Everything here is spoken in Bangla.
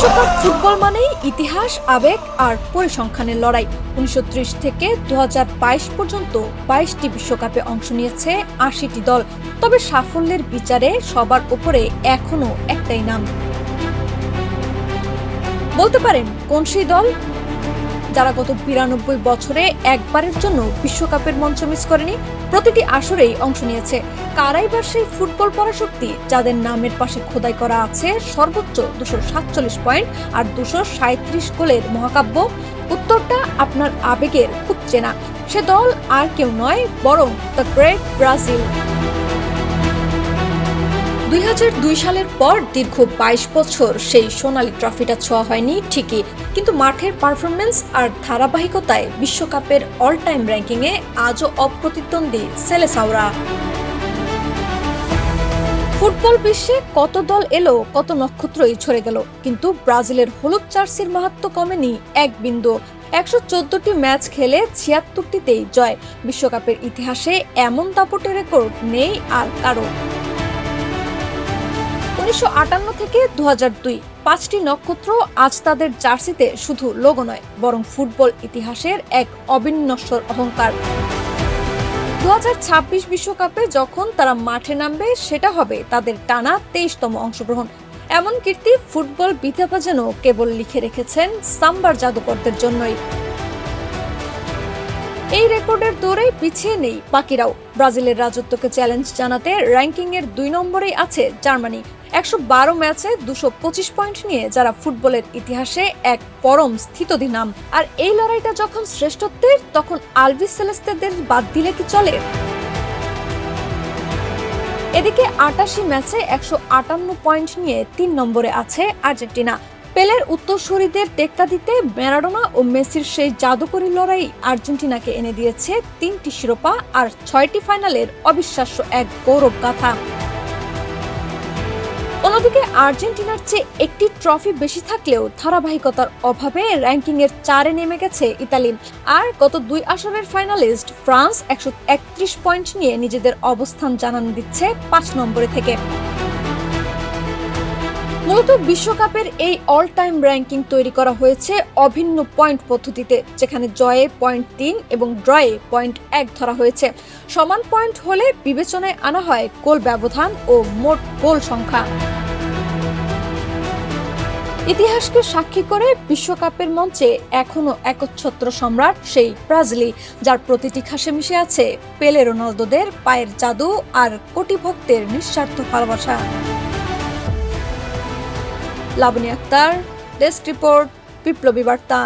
বিশ্বকাপ ফুটবল মানেই ইতিহাস, আবেগ আর পরিসংখ্যানের লড়াই। ১৯৩০ থেকে ২০২২ পর্যন্ত ২২টি বিশ্বকাপে অংশ নিয়েছে ৮০টি দল। তবে সাফল্যের বিচারে সবার উপরে এখনো একটাই নাম। বলতে পারেন কোন সেই দল যারা গত ৯২ বছরে একবারের জন্য বিশ্বকাপের মঞ্চ মিস করেনি, প্রতিটি আসরেই অংশ নিয়েছে। কারাই বা সেই ফুটবল পরাশক্তি যাদের নামের পাশে খোদাই করা আছে সর্বোচ্চ ২৪৭ পয়েন্ট আর ২৩৭ গোলের মহাকাব্য? উত্তরটা আপনার আবেগের খুব চেনা। সে দল আর কেউ নয়, বরং দ্য গ্রেট ব্রাজিল। ২০০২ সালের পর দীর্ঘ ২২ বছর সেই সোনালী ট্রফিটা ছোঁয়া হয়নি ঠিকই, কিন্তু মাঠের পারফরমেন্স আর ধারাবাহিকতায় বিশ্বকাপের অল টাইম র্যাঙ্কিংয়ে আজও অপ্রতিদ্বন্দ্বী সেলেসাওরা। ফুটবল বিশ্বে কত দল এলো, কত নক্ষত্রই ঝরে গেল, কিন্তু ব্রাজিলের হলুদ জার্সির মাহাত্ম্য কমেনি এক বিন্দু। ১১৪টি ম্যাচ খেলে ৭৬টিতেই জয়। বিশ্বকাপের ইতিহাসে এমন দাপটের রেকর্ড নেই আর কারো। ১৯৫৮ থেকে ২০০২ ৫টি নক্ষত্র আজ তাদের জার্সিতে শুধু লোগো নয়, বরং ফুটবল ইতিহাসের এক অবিনশ্বর অহংকার। ২০২৬ বিশ্বকাপে যখন তারা মাঠে নামবে, সেটা হবে তাদের টানা ২৩তম অংশগ্রহণ। এমন কীর্তি ফুটবল বিধাতা যেন কেবল লিখে রেখেছেন সাম্বার জাদুকরদের জন্যই। এই রেকর্ডের দৌড়ে পিছিয়ে নেই বাকিরাও। ব্রাজিলের রাজত্বকে চ্যালেঞ্জ জানাতে র্যাঙ্কিংয়ের ২ নম্বরেই আছে জার্মানি। ১১২ ম্যাচে ২২৫ পয়েন্ট নিয়ে যারা ফুটবলের ইতিহাসে এক পরম স্থিতধী নাম। আর এই লড়াইটা যখন শ্রেষ্ঠত্বের, তখন আলভিস সেলেস্তেদের বাদ দিলে কি চলে? এদিকে ৮৮ ম্যাচে ১৫৮ পয়েন্ট নিয়ে ৩ নম্বরে আছে আর্জেন্টিনা। পেলের উত্তরসূরিদের টেক্কা দিতে ম্যারাডোনা ও মেসির সেই জাদুকরী লড়াই আর্জেন্টিনাকে এনে দিয়েছে ৩টি শিরোপা আর ৬টি ফাইনালের অবিশ্বাস্য এক গৌরব গাথা। অন্যদিকে আর্জেন্টিনার চেয়ে একটি ট্রফি বেশি থাকলেও ধারাবাহিকতার অভাবে র্যাঙ্কিংয়ের ৪-এ নেমে গেছে ইতালি। আর গত ২ আসরের ফাইনালিস্ট ফ্রান্স ১৩১ পয়েন্ট নিয়ে নিজেদের অবস্থান জানান দিচ্ছে ৫ নম্বরে থেকে। মূলত বিশ্বকাপের এই অল টাইম র্যাঙ্কিং তৈরি করা হয়েছে অভিন্ন পয়েন্ট পদ্ধতিতে, যেখানে জয়ে পয়েন্ট ৩ এবং ড্রয়ে পয়েন্ট ১ ধরা হয়েছে। সমান পয়েন্ট হলে বিবেচনায় আনা হয় গোল ব্যবধান ও মোট গোল সংখ্যা। ইতিহাসকে সাক্ষী করে বিশ্বকাপের মঞ্চে এখনো একচ্ছত্র সম্রাট সেই ব্রাজিলই, যার প্রতিটি ঘাসে মিশে আছে পেলে রোনালদোদের পায়ের জাদু আর কোটি ভক্তের নিঃস্বার্থ ভালোবাসা। লাবনী আক্তার, ডেস্ক রিপোর্ট, বিপ্লবী বার্তা।